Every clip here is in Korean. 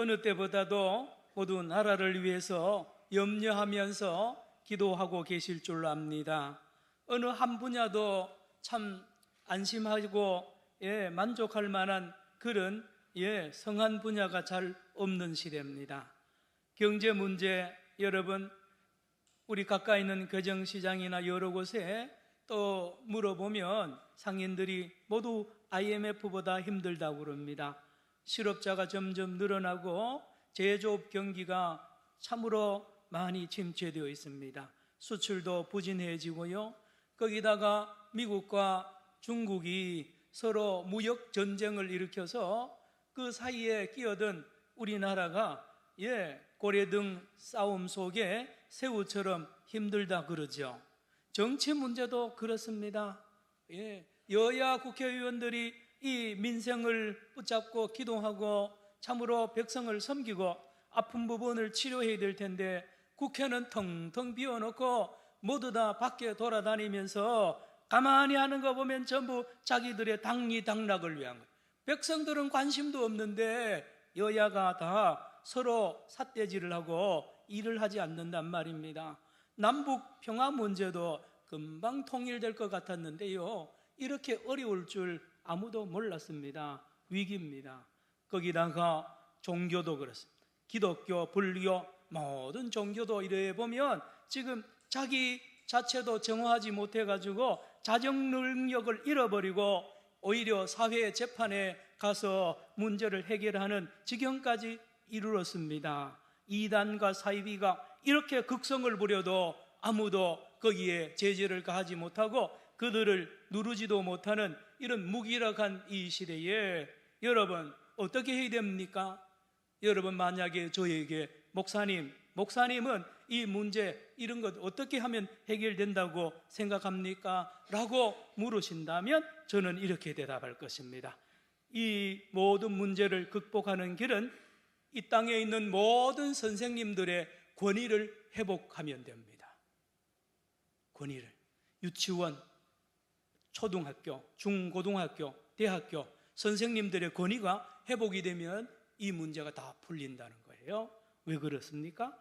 어느 때보다도 모두 나라를 위해서 염려하면서 기도하고 계실 줄로 압니다. 어느 한 분야도 참 안심하고 만족할 만한 그런 성한 분야가 잘 없는 시대입니다. 경제 문제, 여러분 우리 가까이 있는 교정시장이나 여러 곳에 또 물어보면 상인들이 모두 IMF보다 힘들다고 그럽니다. 실업자가 점점 늘어나고 제조업 경기가 참으로 많이 침체되어 있습니다. 수출도 부진해지고요. 거기다가 미국과 중국이 서로 무역 전쟁을 일으켜서 그 사이에 끼어든 우리나라가 고래등 싸움 속에 새우처럼 힘들다 그러죠. 정치 문제도 그렇습니다. 여야 국회의원들이 이 민생을 붙잡고 기도하고 참으로 백성을 섬기고 아픈 부분을 치료해야 될 텐데 국회는 텅텅 비워놓고 모두 다 밖에 돌아다니면서 가만히 하는 거 보면 전부 자기들의 당리당락을 위한 거예요. 백성들은 관심도 없는데 여야가 다 서로 삿대질을 하고 일을 하지 않는단 말입니다. 남북 평화 문제도 금방 통일될 것 같았는데요, 이렇게 어려울 줄 아무도 몰랐습니다. 위기입니다. 거기다가 종교도 그렇습니다. 기독교, 불교, 모든 종교도 이래 보면 지금 자기 자체도 정화하지 못해가지고 자정 능력을 잃어버리고 오히려 사회 재판에 가서 문제를 해결하는 지경까지 이르렀습니다. 이단과 사이비가 이렇게 극성을 부려도 아무도 거기에 제재를 가하지 못하고 그들을 누르지도 못하는 이런 무기력한 이 시대에 여러분 어떻게 해야 됩니까? 여러분 만약에 저에게 목사님은 이 문제 이런 것 어떻게 하면 해결된다고 생각합니까? 라고 물으신다면 저는 이렇게 대답할 것입니다. 이 모든 문제를 극복하는 길은 이 땅에 있는 모든 선생님들의 권위를 회복하면 됩니다. 권위를. 유치원, 초등학교, 중고등학교, 대학교 선생님들의 권위가 회복이 되면 이 문제가 다 풀린다는 거예요. 왜 그렇습니까?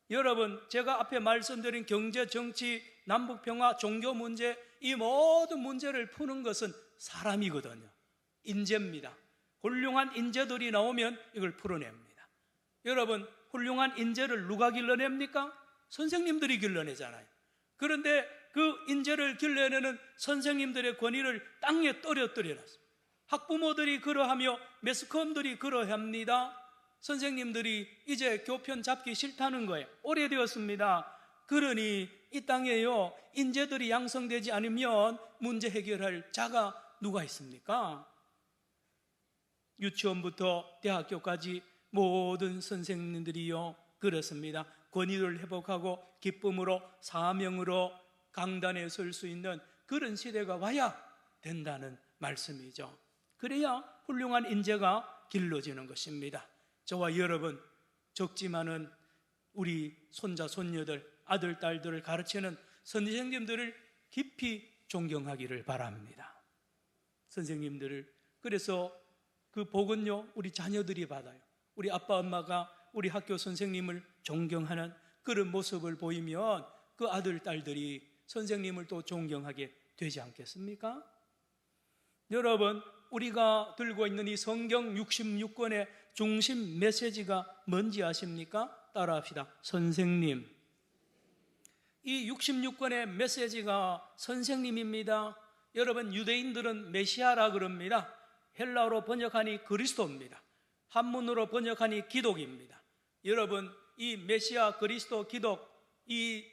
여러분, 제가 앞에 말씀드린 경제, 정치, 남북평화, 종교 문제, 이 모든 문제를 푸는 것은 사람이거든요. 인재입니다. 훌륭한 인재들이 나오면 이걸 풀어냅니다. 여러분, 훌륭한 인재를 누가 길러냅니까? 선생님들이 길러내잖아요. 그런데 그 인재를 길러내는 선생님들의 권위를 땅에 떨어뜨려놨습니다. 학부모들이 그러하며 매스컴들이 그러합니다. 선생님들이 이제 교편 잡기 싫다는 거예요. 오래되었습니다. 그러니 이 땅에요, 인재들이 양성되지 않으면 문제 해결할 자가 누가 있습니까? 유치원부터 대학교까지 모든 선생님들이요 그렇습니다. 권위를 회복하고 기쁨으로 사명으로 강단에 설 수 있는 그런 시대가 와야 된다는 말씀이죠. 그래야 훌륭한 인재가 길러지는 것입니다. 저와 여러분, 적지만은 우리 손자 손녀들, 아들 딸들을 가르치는 선생님들을 깊이 존경하기를 바랍니다. 선생님들을. 그래서 그 복은요 우리 자녀들이 받아요. 우리 아빠 엄마가 우리 학교 선생님을 존경하는 그런 모습을 보이면 그 아들 딸들이 선생님을 또 존경하게 되지 않겠습니까? 여러분, 우리가 들고 있는 이 성경 66권의 중심 메시지가 뭔지 아십니까? 따라합시다. 선생님. 이 66권의 메시지가 선생님입니다. 여러분, 유대인들은 메시아라 그럽니다. 헬라어로 번역하니 그리스도입니다. 한문으로 번역하니 기독입니다. 여러분, 이 메시아, 그리스도, 기독 이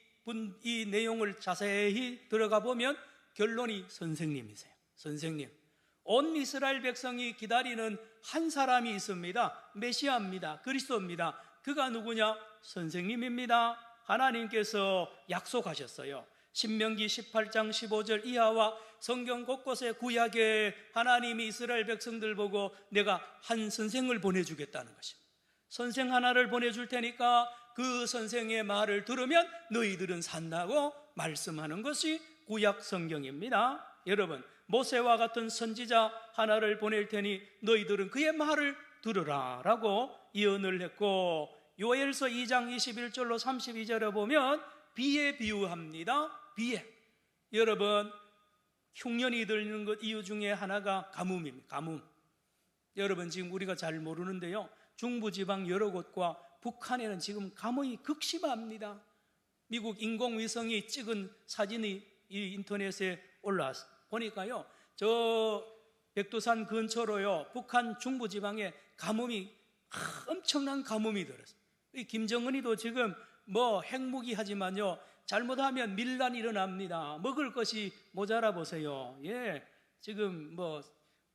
내용을 자세히 들어가 보면 결론이 선생님이세요. 선생님. 온 이스라엘 백성이 기다리는 한 사람이 있습니다. 메시아입니다. 그리스도입니다. 그가 누구냐? 선생님입니다. 하나님께서 약속하셨어요. 신명기 18장 15절 이하와 성경 곳곳에 구약에 하나님이 이스라엘 백성들 보고 내가 한 선생을 보내주겠다는 것입니다. 선생 하나를 보내줄 테니까 그 선생의 말을 들으면 너희들은 산다고 말씀하는 것이 구약 성경입니다. 여러분, 모세와 같은 선지자 하나를 보낼 테니 너희들은 그의 말을 들으라 라고 예언을 했고, 요엘서 2장 21절로 32절에 보면 비에 비유합니다. 비에. 여러분, 흉년이 들는 것 이유 중에 하나가 가뭄입니다. 가뭄. 여러분, 지금 우리가 잘 모르는데요, 중부지방 여러 곳과 북한에는 지금 가뭄이 극심합니다. 미국 인공위성이 찍은 사진이 이 인터넷에 올라왔어. 보니까요, 저 백두산 근처로요, 북한 중부지방에 가뭄이 엄청난 가뭄이 들었어요. 이 김정은이도 지금 뭐 핵무기 하지만요, 잘못하면 밀란이 일어납니다. 먹을 것이 모자라 보세요. 예, 지금 뭐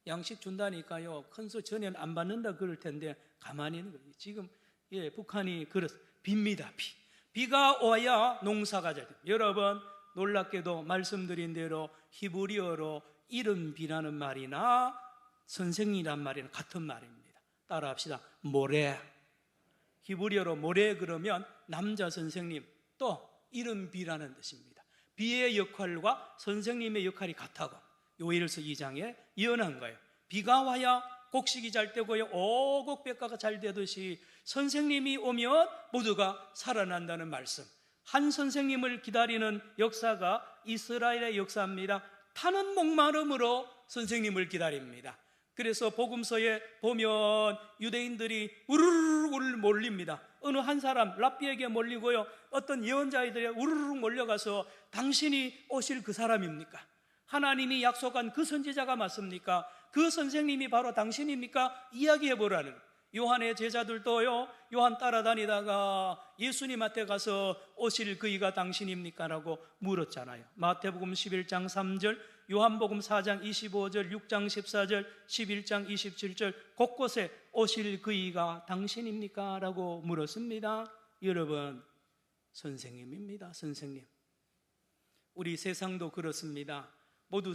양식 준다니까요, 큰 소 전혀 안 받는다 그럴 텐데 가만히 있는 거예요. 지금 예, 북한이 그렇습니다. 빕니다. 비가 와야 농사가 잘 돼요. 여러분, 놀랍게도 말씀드린 대로 히브리어로 이른 비라는 말이나 선생이란 말이나 같은 말입니다. 따라합시다. 모래. 히브리어로 모래 그러면 남자 선생님, 또 이른 비라는 뜻입니다. 비의 역할과 선생님의 역할이 같다고 요엘서 2장에 예언한 거예요. 비가 와야 곡식이 잘 되고요, 오곡백과가 잘 되듯이 선생님이 오면 모두가 살아난다는 말씀. 한 선생님을 기다리는 역사가 이스라엘의 역사입니다. 타는 목마름으로 선생님을 기다립니다. 그래서 복음서에 보면 유대인들이 우르르 몰립니다. 어느 한 사람 랍비에게 몰리고요, 어떤 예언자들이 우르르 몰려가서 당신이 오실 그 사람입니까? 하나님이 약속한 그 선지자가 맞습니까? 그 선생님이 바로 당신입니까? 이야기해 보라는. 요한의 제자들도요, 요한 따라다니다가 예수님한테 가서 오실 그이가 당신입니까? 라고 물었잖아요. 마태복음 11장 3절, 요한복음 4장 25절, 6장 14절, 11장 27절 곳곳에 오실 그이가 당신입니까? 라고 물었습니다. 여러분, 선생님입니다. 선생님. 우리 세상도 그렇습니다. 모두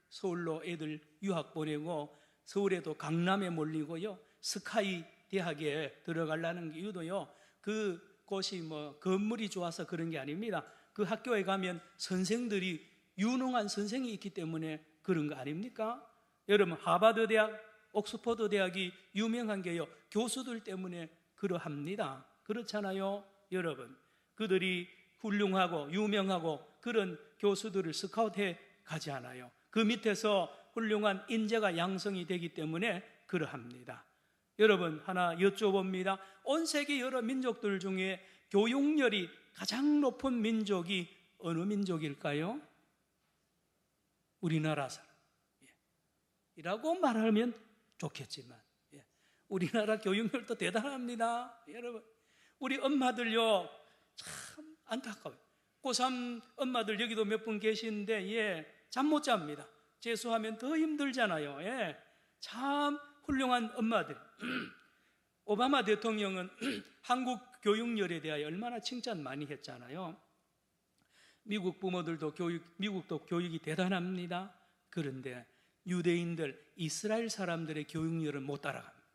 서울로 애들 유학 보내고 서울에도 강남에 몰리고요, 스카이 대학에 들어가려는 이유도요, 그 곳이 뭐 건물이 좋아서 그런 게 아닙니다. 그 학교에 가면 선생들이 유능한 선생이 있기 때문에 그런 거 아닙니까? 여러분, 하버드 대학, 옥스퍼드 대학이 유명한 게요, 교수들 때문에 그러합니다. 그렇잖아요. 여러분, 그들이 훌륭하고 유명하고 그런 교수들을 스카우트해 가지 않아요. 그 밑에서 훌륭한 인재가 양성이 되기 때문에 그러합니다. 여러분, 하나 여쭤봅니다. 온 세계 여러 민족들 중에 교육열이 가장 높은 민족이 어느 민족일까요? 우리나라 사람. 이라고 말하면 좋겠지만, 우리나라 교육열도 대단합니다. 여러분, 우리 엄마들요, 참 안타까워요. 고3 엄마들 여기도 몇 분 계시는데 잠 못 잡니다. 재수하면 더 힘들잖아요. 참 훌륭한 엄마들. 오바마 대통령은 한국 교육열에 대하여 얼마나 칭찬 많이 했잖아요. 미국 부모들도 미국도 교육이 대단합니다. 그런데 유대인들, 이스라엘 사람들의 교육열은 못 따라갑니다.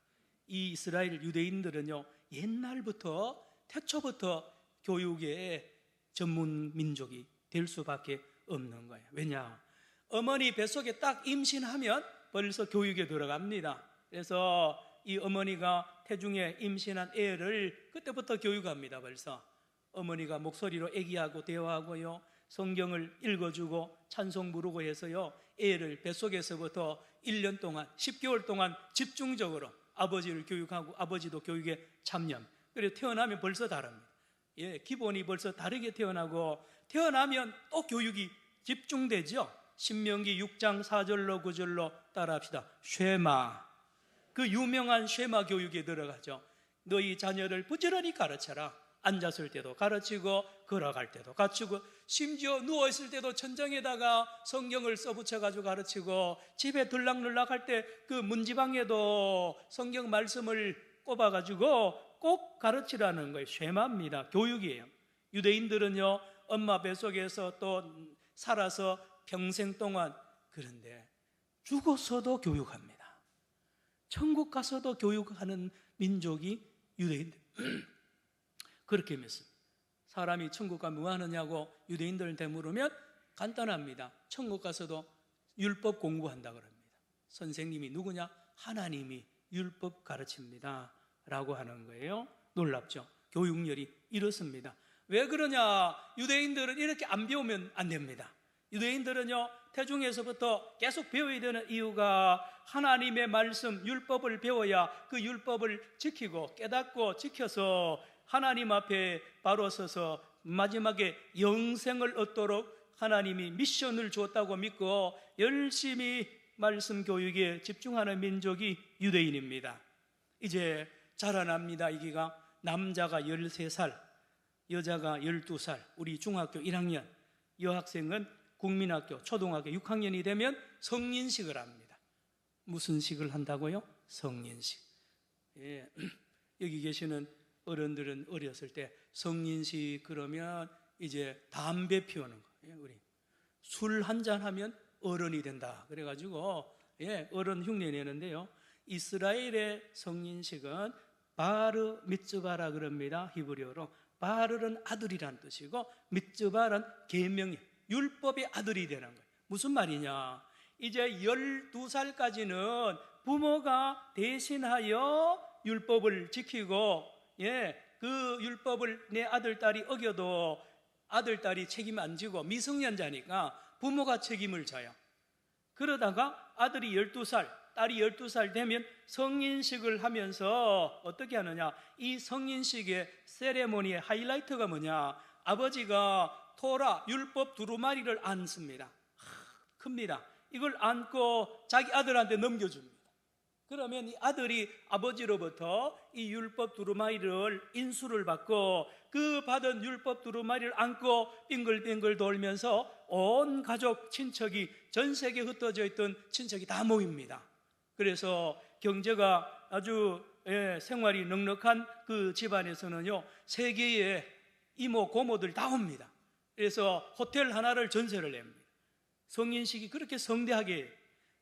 이 이스라엘 유대인들은요, 옛날부터 태초부터 교육의 전문 민족이 될 수밖에 없는 거예요. 왜냐? 어머니 뱃속에 딱 임신하면 벌써 교육에 들어갑니다. 그래서 이 어머니가 태중에 임신한 애를 그때부터 교육합니다. 벌써 어머니가 목소리로 애기하고 대화하고요, 성경을 읽어주고 찬송 부르고 해서요, 애를 뱃속에서부터 1년 동안 10개월 동안 집중적으로 아버지를 교육하고 아버지도 교육에 참여합니다. 그래서 태어나면 벌써 다릅니다. 기본이 벌써 다르게 태어나고, 태어나면 또 교육이 집중되죠. 신명기 6장 4절로 9절로 따라합시다. 쉐마. 그 유명한 쉐마 교육에 들어가죠. 너희 자녀를 부지런히 가르쳐라. 앉았을 때도 가르치고 걸어갈 때도 가르치고, 심지어 누워있을 때도 천장에다가 성경을 써붙여가지고 가르치고, 집에 들락날락할 때 그 문지방에도 성경 말씀을 꼽아가지고 꼭 가르치라는 거예요. 쉐마입니다. 교육이에요. 유대인들은요, 엄마 뱃속에서 또 살아서 평생 동안, 그런데 죽어서도 교육합니다. 천국 가서도 교육하는 민족이 유대인들. 그렇게 믿습니다. 사람이 천국 가면 뭐 하느냐고 유대인들한테 물으면 간단합니다. 천국 가서도 율법 공부한다 그럽니다. 선생님이 누구냐? 하나님이 율법 가르칩니다. 라고 하는 거예요. 놀랍죠? 교육열이 이렇습니다. 왜 그러냐? 유대인들은 이렇게 안 배우면 안 됩니다. 유대인들은요, 태중에서부터 계속 배워야 되는 이유가 하나님의 말씀, 율법을 배워야 그 율법을 지키고 깨닫고 지켜서 하나님 앞에 바로 서서 마지막에 영생을 얻도록 하나님이 미션을 주었다고 믿고 열심히 말씀 교육에 집중하는 민족이 유대인입니다. 이제 자라납니다. 이기가 남자가 13살, 여자가 12살, 우리 중학교 1학년, 여학생은 국민학교, 초등학교 6학년이 되면 성인식을 합니다. 무슨 식을 한다고요? 성인식. 예. 여기 계시는 어른들은 어렸을 때 성인식 그러면 이제 담배 피우는 거예요. 우리 술 한잔 하면 어른이 된다. 그래가지고 어른 흉내 내는데요. 이스라엘의 성인식은 바르 미츠바라 그럽니다. 히브리어로. 바르는 아들이란 뜻이고 미츠바는 계명이 율법의 아들이 되는 거예요. 무슨 말이냐? 이제 12살까지는 부모가 대신하여 율법을 지키고 그 율법을 내 아들, 딸이 어겨도 아들, 딸이 책임 안 지고 미성년자니까 부모가 책임을 져요. 그러다가 아들이 12살, 딸이 12살 되면 성인식을 하면서 어떻게 하느냐? 이 성인식의 세레모니의 하이라이트가 뭐냐? 아버지가 토라, 율법 두루마리를 안습니다. 큽니다. 이걸 안고 자기 아들한테 넘겨줍니다. 그러면 이 아들이 아버지로부터 이 율법 두루마리를 인수를 받고 그 받은 율법 두루마리를 안고 빙글빙글 돌면서 온 가족, 친척이 전 세계에 흩어져 있던 친척이 다 모입니다. 그래서 경제가 아주 생활이 넉넉한 그 집안에서는요, 세계의 이모, 고모들 다 옵니다. 그래서 호텔 하나를 전세를 냅니다. 성인식이 그렇게 성대하게,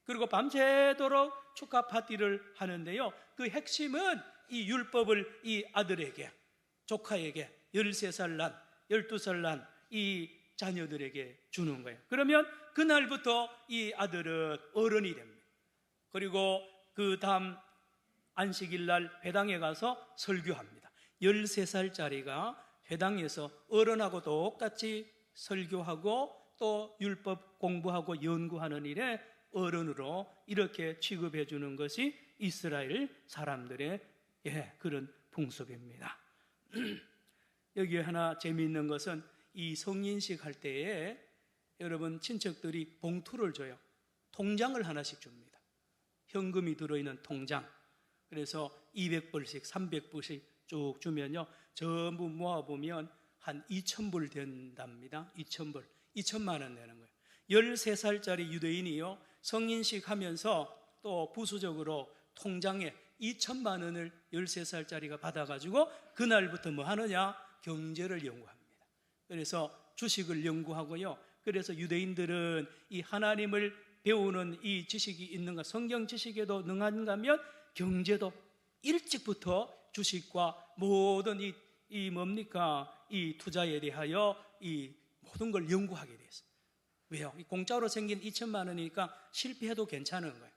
그리고 밤새도록 축하 파티를 하는데요, 그 핵심은 이 율법을 이 아들에게, 조카에게 13살 난, 12살 난 이 자녀들에게 주는 거예요. 그러면 그날부터 이 아들은 어른이 됩니다. 그리고 그 다음 안식일 날 회당에 가서 설교합니다. 13살짜리가 회당에서 어른하고 똑같이 설교하고 또 율법 공부하고 연구하는 일에 어른으로 이렇게 취급해 주는 것이 이스라엘 사람들의 그런 풍습입니다. 여기에 하나 재미있는 것은 이 성인식 할 때에 여러분 친척들이 봉투를 줘요. 통장을 하나씩 줍니다. 현금이 들어있는 통장. 그래서 200불씩 300불씩 쭉 주면요, 전부 모아보면 한 2,000불 된답니다. 2,000불, 2천만 원 되는 거예요. 13살짜리 유대인이요, 성인식 하면서 또 부수적으로 통장에 2천만 원을 13살짜리가 받아가지고 그날부터 뭐 하느냐? 경제를 연구합니다. 그래서 주식을 연구하고요, 그래서 유대인들은 이 하나님을 배우는 이 지식이 있는가, 성경 지식에도 능한가 하면 경제도 일찍부터 주식과 모든 이 뭡니까? 이 투자에 대하여 이 모든 걸 연구하게 됐어요. 왜요? 공짜로 생긴 2천만 원이니까 실패해도 괜찮은 거예요.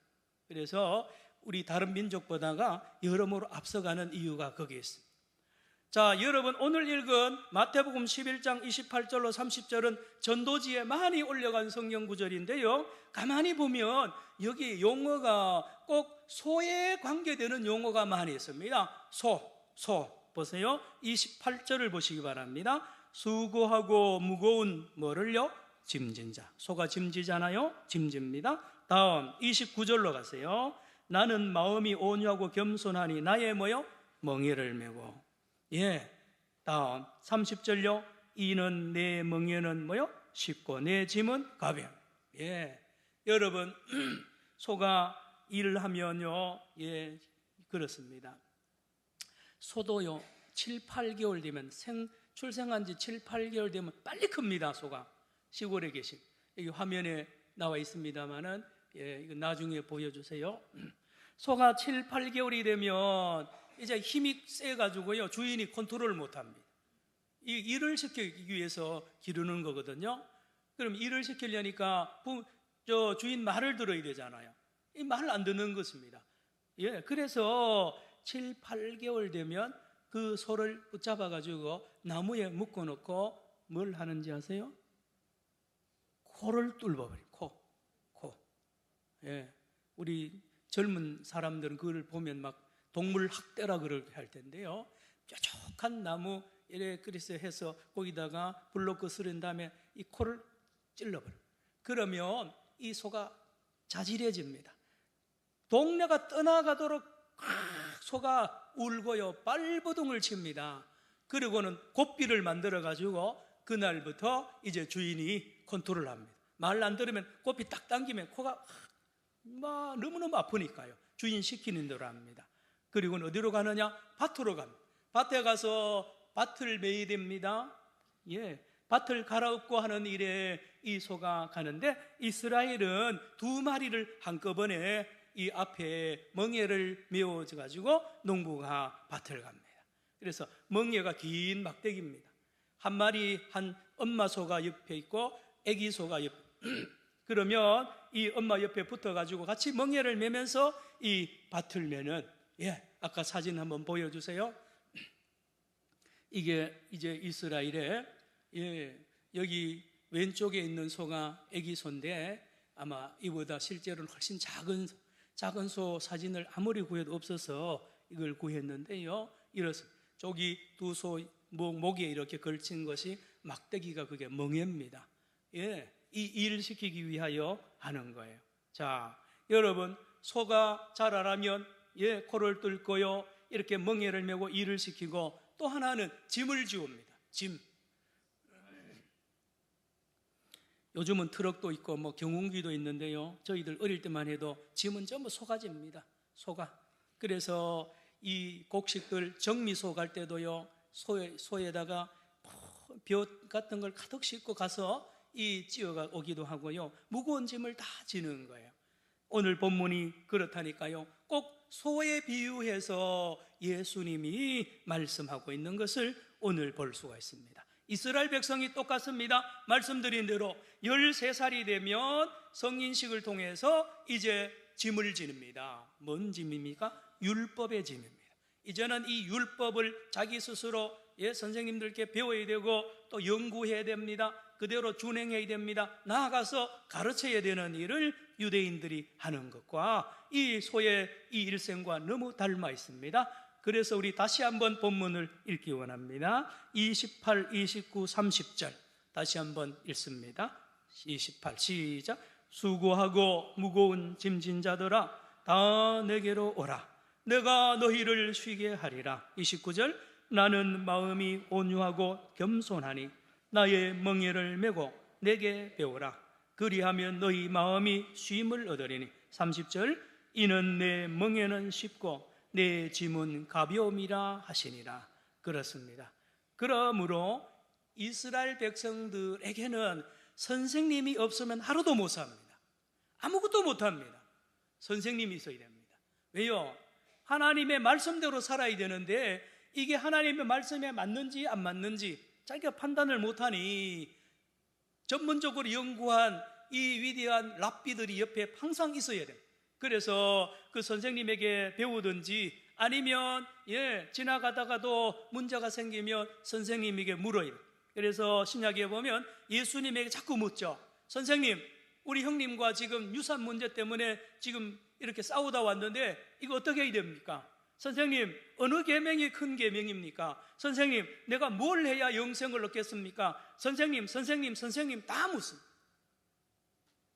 그래서 우리 다른 민족보다가 여러모로 앞서가는 이유가 거기에 있습니다. 자, 여러분, 오늘 읽은 마태복음 11장 28절로 30절은 전도지에 많이 올려간 성경 구절인데요, 가만히 보면 여기 용어가 꼭 소에 관계되는 용어가 많이 있습니다. 소 보세요. 28절을 보시기 바랍니다. 수고하고 무거운 뭐를요? 짐진 자. 소가 짐지잖아요. 짐집니다. 다음 29절로 가세요. 나는 마음이 온유하고 겸손하니 나의 뭐요? 멍에를 메고. 다음 30절요. 이는 내 멍에는 뭐요? 쉽고 내 짐은 가벼워. 여러분, 소가 일을 하면요, 그렇습니다. 소도요 7, 8개월 되면 출생한 지 7, 8개월 되면 빨리 큽니다. 소가. 시골에 계신, 여기 화면에 나와 있습니다만은 이거 나중에 보여주세요. 소가 7, 8개월이 되면 이제 힘이 세가지고요, 주인이 컨트롤을 못합니다. 이 일을 시키기 위해서 기르는 거거든요. 그럼 일을 시키려니까 주인 말을 들어야 되잖아요. 이 말을 안 듣는 것입니다. 그래서 7, 8개월 되면 그 소를 붙잡아 가지고 나무에 묶어 놓고 뭘 하는지 아세요? 코를 뚫어버려요. 코. 예, 우리 젊은 사람들은 그걸 보면 막 동물 학대라 그렇게 할 텐데요. 뾰족한 나무 이래 그래서 해서 거기다가 불로 거스른 다음에 이 코를 찔러버려요. 그러면 이 소가 자질해집니다. 동네가 떠나가도록 소가 울고요, 발버둥을 칩니다. 그리고는 고삐를 만들어 가지고 그날부터 이제 주인이 컨트롤합니다. 말 안 들으면 고삐 딱 당기면 코가 막 너무너무 아프니까요, 주인 시키는 대로 합니다. 그리고는 어디로 가느냐? 밭으로 갑니다. 밭에 가서 밭을 매야 됩니다. 예, 밭을 갈아엎고 하는 일에 이 소가 가는데, 이스라엘은 2마리를 한꺼번에 이 앞에 멍에를 메워져 가지고 농부가 밭을 갑니다. 그래서 멍에가 긴 막대기입니다. 한 마리 한 엄마 소가 옆에 있고 아기 소가 옆에 그러면 이 엄마 옆에 붙어 가지고 같이 멍에를 메면서 이 밭을 메는, 예, 아까 사진 한번 보여주세요. 이게 이제 이스라엘에, 예, 여기 왼쪽에 있는 소가 아기 소인데 아마 이보다 실제로는 훨씬 작은 소 사진을 아무리 구해도 없어서 이걸 구했는데요. 이렇습니다. 저기 두 소 목에 이렇게 걸친 것이 막대기가 그게 멍에입니다. 예, 이 일을 시키기 위하여 하는 거예요. 자, 여러분, 소가 자라려면, 예, 코를 뚫고요, 이렇게 멍에를 메고 일을 시키고, 또 하나는 짐을 지웁니다. 짐. 요즘은 트럭도 있고 뭐 경운기도 있는데요, 저희들 어릴 때만 해도 짐은 전부 소가지입니다. 소가. 그래서 이 곡식들 정미소 갈 때도요, 소에다가 볕 같은 걸 가득 싣고 가서 이 찌어가 오기도 하고요, 무거운 짐을 다 지는 거예요. 오늘 본문이 그렇다니까요. 꼭 소에 비유해서 예수님이 말씀하고 있는 것을 오늘 볼 수가 있습니다. 이스라엘 백성이 똑같습니다. 말씀드린 대로 13살이 되면 성인식을 통해서 이제 짐을 지닙니다. 뭔 짐입니까? 율법의 짐입니다. 이제는 이 율법을 자기 스스로, 예, 선생님들께 배워야 되고 또 연구해야 됩니다. 그대로 준행해야 됩니다. 나아가서 가르쳐야 되는 일을 유대인들이 하는 것과 이 소의 이 일생과 너무 닮아 있습니다. 그래서 우리 다시 한번 본문을 읽기 원합니다. 28, 29, 30절 다시 한번 읽습니다. 28 시작. 수고하고 무거운 짐진 자들아, 다 내게로 오라. 내가 너희를 쉬게 하리라. 29절. 나는 마음이 온유하고 겸손하니 나의 멍에를 메고 내게 배우라. 그리하면 너희 마음이 쉼을 얻으리니. 30절. 이는 내 멍에는 쉽고 내 짐은 가벼움이라 하시니라. 그렇습니다. 그러므로 이스라엘 백성들에게는 선생님이 없으면 하루도 못 삽니다. 아무것도 못 합니다. 선생님이 있어야 됩니다. 왜요? 하나님의 말씀대로 살아야 되는데 이게 하나님의 말씀에 맞는지 안 맞는지 자기가 판단을 못하니 전문적으로 연구한 이 위대한 랍비들이 옆에 항상 있어야 돼요. 그래서 그 선생님에게 배우든지 아니면, 예, 지나가다가도 문제가 생기면 선생님에게 물어요. 그래서 신약에 보면 예수님에게 자꾸 묻죠. 선생님, 우리 형님과 지금 유산 문제 때문에 지금 이렇게 싸우다 왔는데 이거 어떻게 해야 됩니까? 선생님, 어느 계명이 큰 계명입니까? 선생님, 내가 뭘 해야 영생을 얻겠습니까? 선생님 다 묻습니다.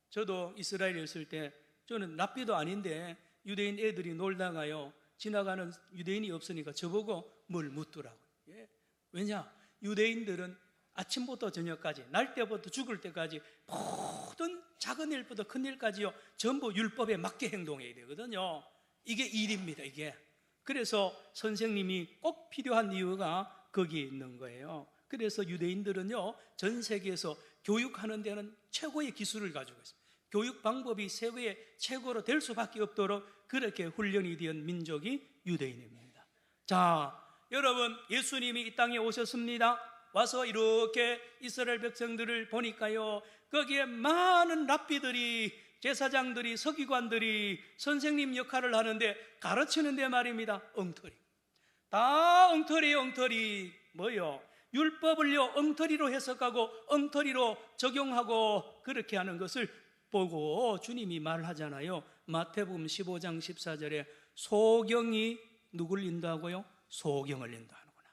저도 이스라엘에 있을 때, 저는 랍비도 아닌데 유대인 애들이 놀다가요, 지나가는 유대인이 없으니까 저보고 뭘 묻더라고요. 예? 왜냐? 유대인들은 아침부터 저녁까지, 날 때부터 죽을 때까지 모든 작은 일부터 큰 일까지요, 전부 율법에 맞게 행동해야 되거든요. 이게 일입니다, 이게. 그래서 선생님이 꼭 필요한 이유가 거기에 있는 거예요. 그래서 유대인들은요, 전 세계에서 교육하는 데는 최고의 기술을 가지고 있습니다. 교육 방법이 세계의 최고로 될 수밖에 없도록 그렇게 훈련이 된 민족이 유대인입니다. 자, 여러분, 예수님이 이 땅에 오셨습니다. 와서 이렇게 이스라엘 백성들을 보니까요, 거기에 많은 랍비들이 제사장들이, 서기관들이 선생님 역할을 하는데 가르치는데 말입니다. 엉터리. 다 엉터리예요. 엉터리. 뭐요? 율법을요 엉터리로 해석하고 엉터리로 적용하고 그렇게 하는 것을 보고 주님이 말하잖아요. 마태복음 15장 14절에 소경이 누굴 인도하고요? 소경을 인도하는구나.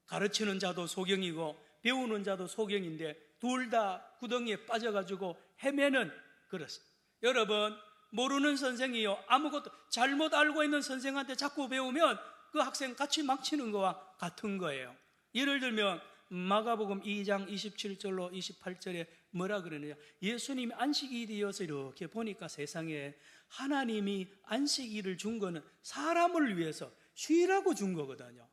가르치는 자도 소경이고 배우는 자도 소경인데 둘 다 구덩이에 빠져가지고 헤매는 그렇습니다. 여러분, 모르는 선생이요 아무것도 잘못 알고 있는 선생한테 자꾸 배우면 그 학생 같이 망치는 거와 같은 거예요. 예를 들면 마가복음 2장 27절로 28절에 뭐라 그러느냐, 예수님이 안식일이어서 이렇게 보니까 세상에 하나님이 안식일을 준 거는 사람을 위해서 쉬라고 준 거거든요.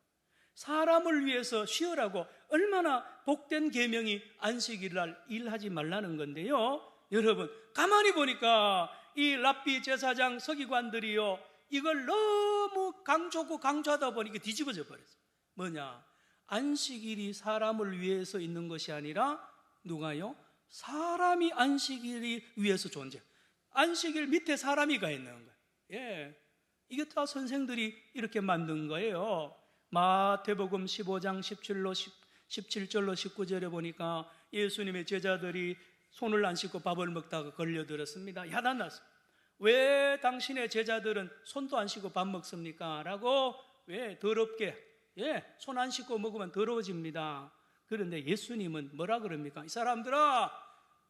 사람을 위해서 쉬으라고, 얼마나 복된 계명이 안식일날 일하지 말라는 건데요. 여러분, 가만히 보니까 이 랍비 제사장 서기관들이요 이걸 너무 강조하다 보니까 뒤집어져 버렸어요. 뭐냐, 안식일이 사람을 위해서 있는 것이 아니라 누가요? 사람이 안식일이 위해서 존재. 안식일 밑에 사람이 가 있는 거예요. 예, 이게 다 선생들이 이렇게 만든 거예요. 마태복음 15장 17절로 19절에 보니까 예수님의 제자들이 손을 안 씻고 밥을 먹다가 걸려들었습니다. 야단났습니다. 왜 당신의 제자들은 손도 안 씻고 밥 먹습니까? 라고. 왜? 더럽게. 손 안 씻고 먹으면 더러워집니다. 그런데 예수님은 뭐라 그럽니까? 이 사람들아,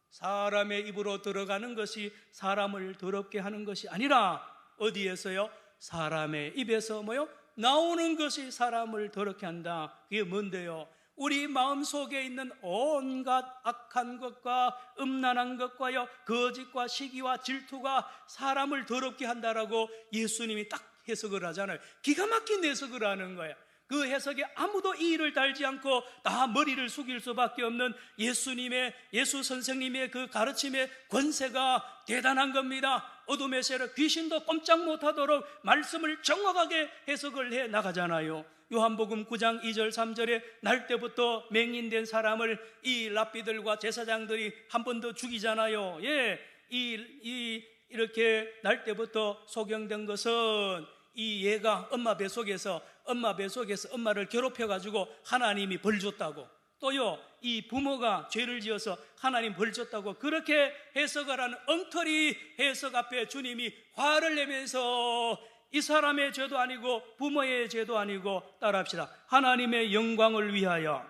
사람의 입으로 들어가는 것이 사람을 더럽게 하는 것이 아니라 어디에서요? 사람의 입에서 뭐요? 나오는 것이 사람을 더럽게 한다. 그게 뭔데요? 우리 마음속에 있는 온갖 악한 것과 음란한 것과요 거짓과 시기와 질투가 사람을 더럽게 한다라고 예수님이 딱 해석을 하잖아요. 기가 막힌 해석을 하는 거예요. 그 해석에 아무도 이의를 달지 않고 다 머리를 숙일 수밖에 없는 예수 선생님의 그 가르침의 권세가 대단한 겁니다. 어둠의 세력, 귀신도 꼼짝 못하도록 말씀을 정확하게 해석을 해 나가잖아요. 요한복음 9장 2절 3절에 날 때부터 맹인된 사람을 이 랍비들과 제사장들이 한 번 더 죽이잖아요. 이렇게 날 때부터 소경된 것은 이 얘가 엄마 뱃속에서 엄마를 괴롭혀가지고 하나님이 벌 줬다고, 또요 이 부모가 죄를 지어서 하나님 벌 줬다고 그렇게 해석을 하는 엉터리 해석 앞에 주님이 화를 내면서 이 사람의 죄도 아니고 부모의 죄도 아니고, 따라합시다, 하나님의 영광을 위하여,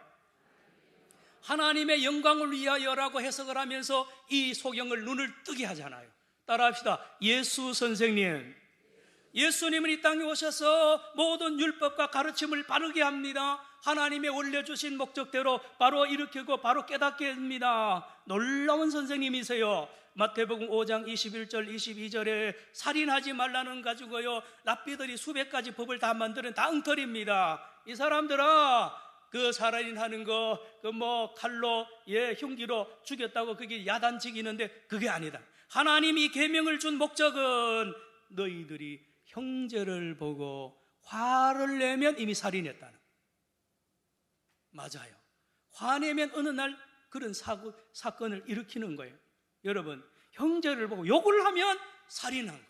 하나님의 영광을 위하여라고 해석을 하면서 이 소경을 눈을 뜨게 하잖아요. 따라합시다. 예수 선생님, 예수님은 이 땅에 오셔서 모든 율법과 가르침을 바르게 합니다. 하나님의 원래 주신 목적대로 바로 일으키고 바로 깨닫게 합니다. 놀라운 선생님이세요. 마태복음 5장 21절 22절에 살인하지 말라는 가지고요 랍비들이 수백 가지 법을 다 만드는 다 엉터리입니다. 이 사람들아, 그 살인하는 거 그 뭐 칼로 흉기로 죽였다고 그게 야단치기는데 그게 아니다. 하나님이 계명을 준 목적은 너희들이 형제를 보고 화를 내면 이미 살인했다는, 맞아요. 화내면 어느 날 그런 사건을 일으키는 거예요. 여러분, 형제를 보고 욕을 하면 살인한 거예요.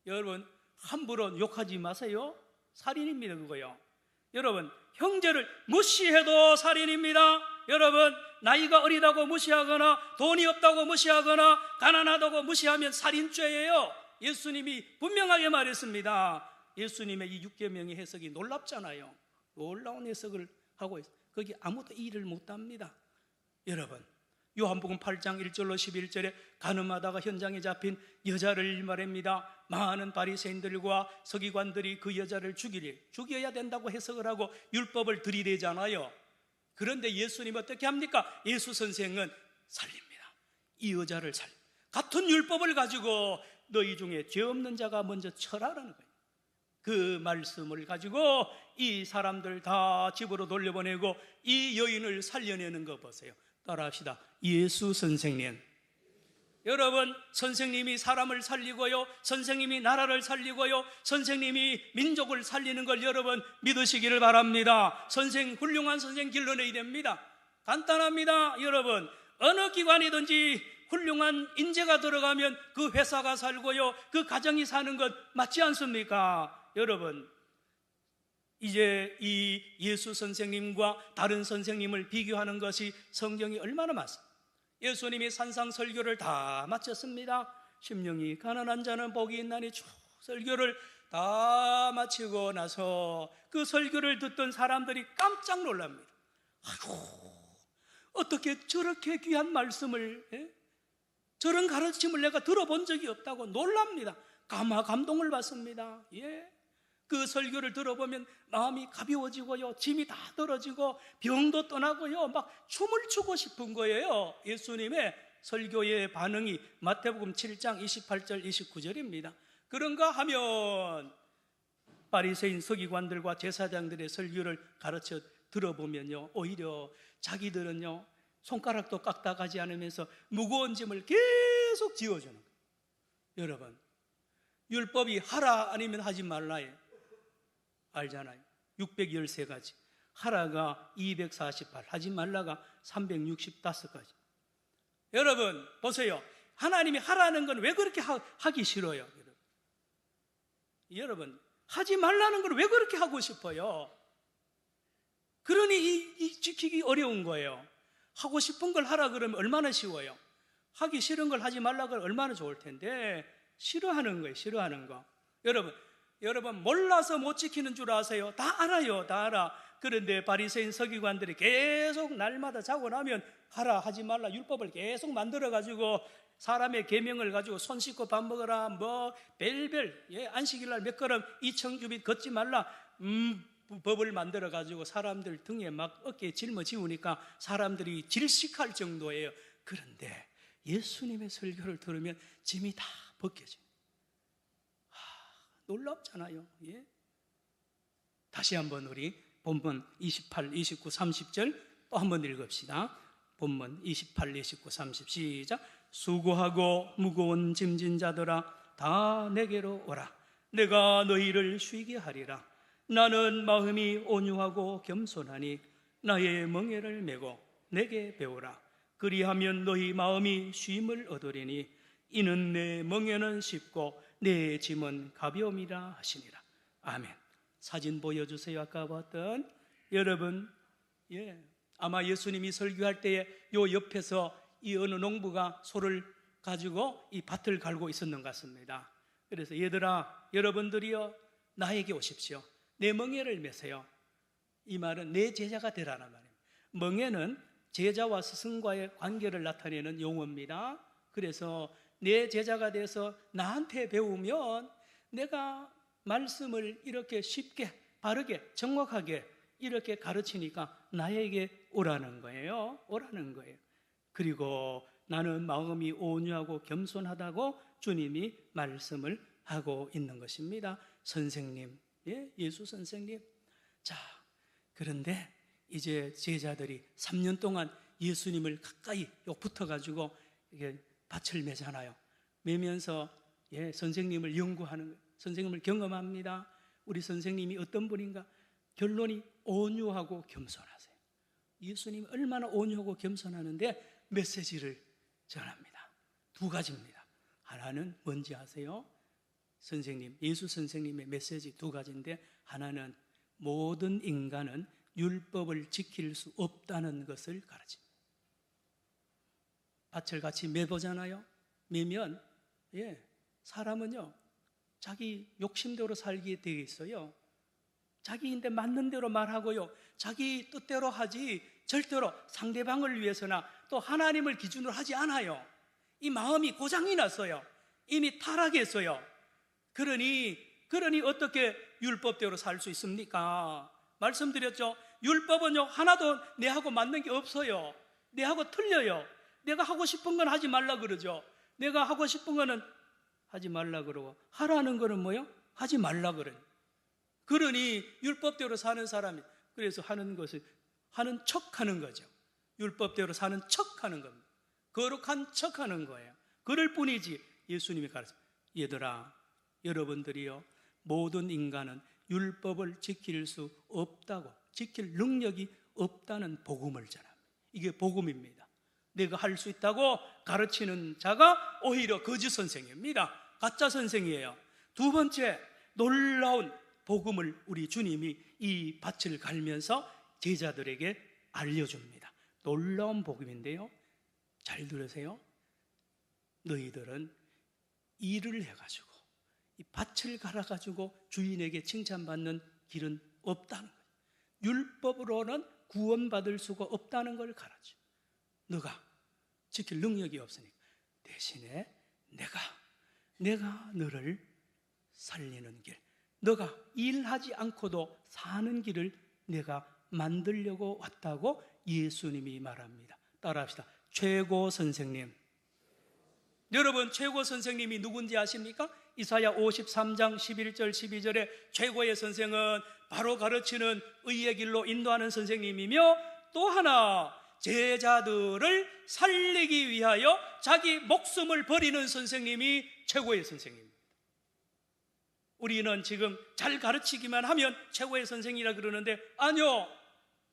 여러분, 함부로 욕하지 마세요. 살인입니다, 그거요. 여러분, 형제를 무시해도 살인입니다. 여러분, 나이가 어리다고 무시하거나 돈이 없다고 무시하거나 가난하다고 무시하면 살인죄예요. 예수님이 분명하게 말했습니다. 예수님의 이 6계명의 해석이 놀랍잖아요. 놀라운 해석을 하고 있어요. 거기 아무도 이해를 못합니다. 여러분, 요한복음 8장 1절로 11절에 가늠하다가 현장에 잡힌 여자를 말합니다. 많은 바리새인들과 서기관들이 그 여자를 죽여야 된다고 해석을 하고 율법을 들이대잖아요. 그런데 예수님 어떻게 합니까? 예수 선생은 살립니다. 이 여자를 같은 율법을 가지고 너희 중에 죄 없는 자가 먼저 쳐라라는 거예요. 그 말씀을 가지고 이 사람들 다 집으로 돌려보내고 이 여인을 살려내는 거 보세요. 따라합시다. 예수 선생님. 여러분, 선생님이 사람을 살리고요, 선생님이 나라를 살리고요, 선생님이 민족을 살리는 걸 여러분 믿으시기를 바랍니다. 훌륭한 선생 길러내야 됩니다. 간단합니다. 여러분, 어느 기관이든지 훌륭한 인재가 들어가면 그 회사가 살고요, 그 가정이 사는 것 맞지 않습니까? 여러분, 이제 이 예수 선생님과 다른 선생님을 비교하는 것이 성경이 얼마나 많습니다. 예수님이 산상 설교를 다 마쳤습니다. 심령이 가난한 자는 복이 있나니 쭉 설교를 다 마치고 나서 그 설교를 듣던 사람들이 깜짝 놀랍니다. 아이고, 어떻게 저렇게 귀한 말씀을, 저런 가르침을 내가 들어본 적이 없다고 놀랍니다. 감동을 받습니다. 그 설교를 들어보면 마음이 가벼워지고요, 짐이 다 떨어지고 병도 떠나고요, 막 춤을 추고 싶은 거예요. 예수님의 설교의 반응이 마태복음 7장 28절 29절입니다. 그런가 하면 바리새인 서기관들과 제사장들의 설교를 가르쳐 들어보면요, 오히려 자기들은요 손가락도 깎아가지 않으면서 무거운 짐을 계속 지어주는 거예요. 여러분, 율법이 하라 아니면 하지 말라예요. 알잖아요. 613가지, 하라가 248, 하지 말라가 365가지. 여러분 보세요. 하나님이 하라는 건 왜 그렇게 하기 싫어요? 여러분, 하지 말라는 걸 왜 그렇게 하고 싶어요? 그러니 이 지키기 어려운 거예요. 하고 싶은 걸 하라 그러면 얼마나 쉬워요. 하기 싫은 걸 하지 말라 그러면 얼마나 좋을 텐데 싫어하는 거예요. 싫어하는 거. 여러분 몰라서 못 지키는 줄 아세요? 다 알아요. 다 알아. 그런데 바리새인 서기관들이 계속 날마다 자고 나면 하라 하지 말라 율법을 계속 만들어가지고 사람의 계명을 가지고 손 씻고 밥 먹어라, 뭐 별별, 안식일날 몇 걸음 2,000규빗 걷지 말라, 법을 만들어가지고 사람들 등에 막 어깨에 짊어지우니까 사람들이 질식할 정도예요. 그런데 예수님의 설교를 들으면 짐이 다 벗겨져요. 놀랍잖아요. 다시 한번 우리 본문 28, 29, 30절 또 한번 읽읍시다. 본문 28, 29, 30 시작. 수고하고 무거운 짐진 자들아 다 내게로 오라. 내가 너희를 쉬게 하리라. 나는 마음이 온유하고 겸손하니 나의 멍에를 메고 내게 배우라. 그리하면 너희 마음이 쉼을 얻으리니 이는 내 멍에는 쉽고 내 짐은 가벼움이라 하시니라. 아멘. 사진 보여주세요. 아까 봤던 여러분, 아마 예수님이 설교할 때에 요 옆에서 이 어느 농부가 소를 가지고 이 밭을 갈고 있었는 것 같습니다. 그래서 얘들아, 여러분들이요 나에게 오십시오. 내 멍에를 메세요. 이 말은 내 제자가 되라는 말입니다. 멍에는 제자와 스승과의 관계를 나타내는 용어입니다. 그래서 내 제자가 돼서 나한테 배우면 내가 말씀을 이렇게 쉽게, 바르게, 정확하게 이렇게 가르치니까 나에게 오라는 거예요. 오라는 거예요. 그리고 나는 마음이 온유하고 겸손하다고 주님이 말씀을 하고 있는 것입니다. 선생님, 예수 선생님. 자, 그런데 이제 제자들이 3년 동안 예수님을 가까이 붙어가지고 이게 밭을 매잖아요. 매면서 선생님을 연구하는 거예요. 선생님을 경험합니다. 우리 선생님이 어떤 분인가? 결론이 온유하고 겸손하세요. 예수님이 얼마나 온유하고 겸손하는데 메시지를 전합니다. 2가지입니다. 하나는 뭔지 아세요? 선생님, 예수 선생님의 메시지 2가지인데 하나는 모든 인간은 율법을 지킬 수 없다는 것을 가르칩니다. 밭을 같이 매보잖아요. 매면 사람은요 자기 욕심대로 살게 되어 있어요. 자기인데 맞는 대로 말하고요, 자기 뜻대로 하지 절대로 상대방을 위해서나 또 하나님을 기준으로 하지 않아요. 이 마음이 고장이 났어요. 이미 타락했어요. 그러니 어떻게 율법대로 살 수 있습니까? 말씀드렸죠. 율법은요 하나도 내하고 맞는 게 없어요. 내하고 틀려요. 내가 하고 싶은 건 하지 말라 그러죠. 내가 하고 싶은 거는 하지 말라 그러고 하라는 거는 뭐요? 하지 말라 그래요. 그러니 율법대로 사는 사람이 그래서 하는 것을 하는 척하는 거죠. 율법대로 사는 척하는 겁니다. 거룩한 척하는 거예요. 그럴 뿐이지. 예수님이 가르쳐 얘들아, 여러분들이요 모든 인간은 율법을 지킬 수 없다고, 지킬 능력이 없다는 복음을 전합니다. 이게 복음입니다. 내가 할 수 있다고 가르치는 자가 오히려 거짓 선생입니다. 가짜 선생이에요. 두 번째, 놀라운 복음을 우리 주님이 이 밭을 갈면서 제자들에게 알려줍니다. 놀라운 복음인데요, 잘 들으세요. 너희들은 일을 해가지고 이 밭을 갈아가지고 주인에게 칭찬받는 길은 없다는 거예요. 율법으로는 구원받을 수가 없다는 걸 가르쳐. 너가 지킬 능력이 없으니까 대신에 내가 너를 살리는 길, 너가 일하지 않고도 사는 길을 내가 만들려고 왔다고 예수님이 말합니다. 따라합시다. 최고 선생님. 여러분, 최고 선생님이 누군지 아십니까? 이사야 53장 11절 12절에 최고의 선생은 바로 가르치는 의의 길로 인도하는 선생님이며, 또 하나 제자들을 살리기 위하여 자기 목숨을 버리는 선생님이 최고의 선생님입니다. 우리는 지금 잘 가르치기만 하면 최고의 선생이라 그러는데, 아니요,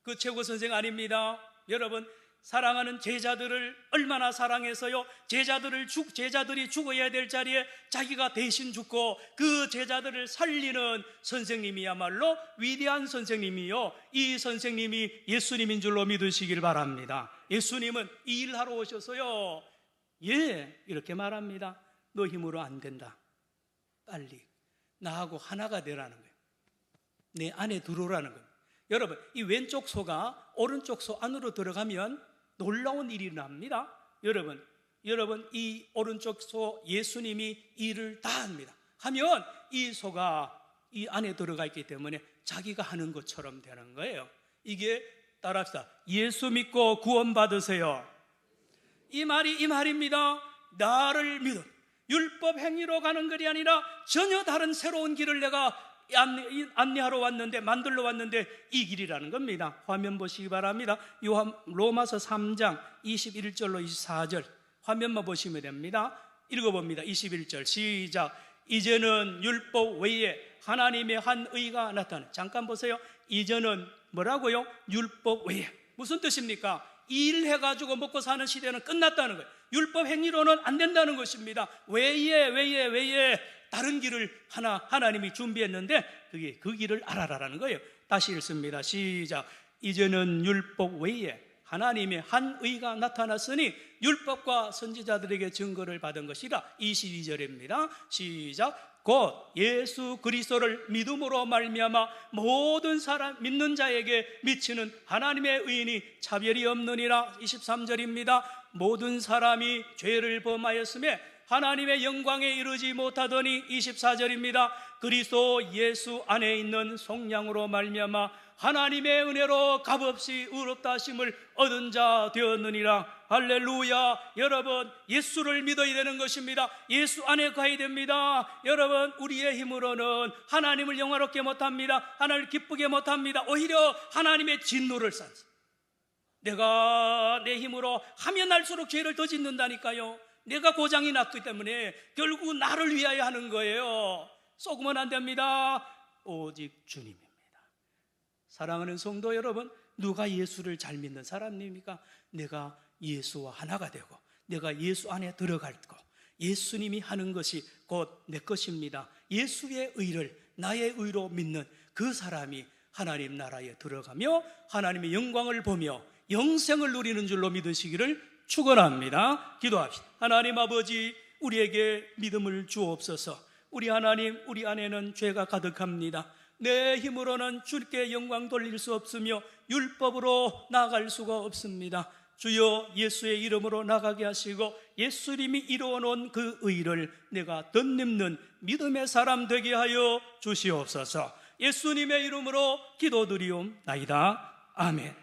그 최고 선생 아닙니다. 여러분, 사랑하는 제자들을 얼마나 사랑해서요, 제자들이 죽어야 될 자리에 자기가 대신 죽고 그 제자들을 살리는 선생님이야말로 위대한 선생님이요, 이 선생님이 예수님인 줄로 믿으시길 바랍니다. 예수님은 이 일하러 오셔서요, 이렇게 말합니다. 너 힘으로 안 된다. 빨리 나하고 하나가 되라는 거예요. 내 안에 들어오라는 거예요. 여러분, 이 왼쪽 소가 오른쪽 소 안으로 들어가면 놀라운 일이 납니다. 여러분, 이 오른쪽 소 예수님이 일을 다 합니다. 하면 이 소가 이 안에 들어가 있기 때문에 자기가 하는 것처럼 되는 거예요. 이게 따라합시다. 예수 믿고 구원 받으세요. 이 말입니다. 나를 믿어. 율법 행위로 가는 길이 아니라 전혀 다른 새로운 길을 내가 안내하러 왔는데, 만들러 왔는데 이 길이라는 겁니다. 화면 보시기 바랍니다. 로마서 3장 21절로 24절 화면만 보시면 됩니다. 읽어봅니다. 21절 시작. 이제는 율법 외에 하나님의 한 의가 나타나. 잠깐 보세요. 이제는 뭐라고요? 율법 외에. 무슨 뜻입니까? 일해가지고 먹고 사는 시대는 끝났다는 거예요. 율법 행위로는 안 된다는 것입니다. 외에 다른 길을 하나님이 준비했는데 그게 그 길을 알아라라는 거예요. 다시 읽습니다. 시작. 이제는 율법 외에 하나님의 한 의가 나타났으니 율법과 선지자들에게 증거를 받은 것이라. 22절입니다. 시작. 곧 예수 그리스도를 믿음으로 말미암아 모든 사람 믿는 자에게 미치는 하나님의 의인이 차별이 없느니라. 23절입니다. 모든 사람이 죄를 범하였음에 하나님의 영광에 이르지 못하더니. 24절입니다. 그리스도 예수 안에 있는 속량으로 말미암아 하나님의 은혜로 값없이 의롭다 하심을 얻은 자 되었느니라. 할렐루야. 여러분, 예수를 믿어야 되는 것입니다. 예수 안에 가야 됩니다. 여러분, 우리의 힘으로는 하나님을 영화롭게 못합니다. 하나님을 기쁘게 못합니다. 오히려 하나님의 진노를 쌓습니다. 내가 내 힘으로 하면 할수록 죄를 더 짓는다니까요. 내가 고장이 났기 때문에 결국 나를 위하여 하는 거예요. 쏘으면 안 됩니다. 오직 주님입니다. 사랑하는 성도 여러분, 누가 예수를 잘 믿는 사람입니까? 내가 예수와 하나가 되고 내가 예수 안에 들어갈 거, 예수님이 하는 것이 곧 내 것입니다. 예수의 의를 나의 의로 믿는 그 사람이 하나님 나라에 들어가며 하나님의 영광을 보며 영생을 누리는 줄로 믿으시기를 축원합니다. 기도합시다. 하나님 아버지, 우리에게 믿음을 주옵소서. 우리 하나님, 우리 안에는 죄가 가득합니다. 내 힘으로는 주께 영광 돌릴 수 없으며 율법으로 나아갈 수가 없습니다. 주여, 예수의 이름으로 나가게 하시고 예수님이 이루어놓은 그 의를 내가 덧입는 믿음의 사람 되게 하여 주시옵소서. 예수님의 이름으로 기도드리옵나이다. 아멘.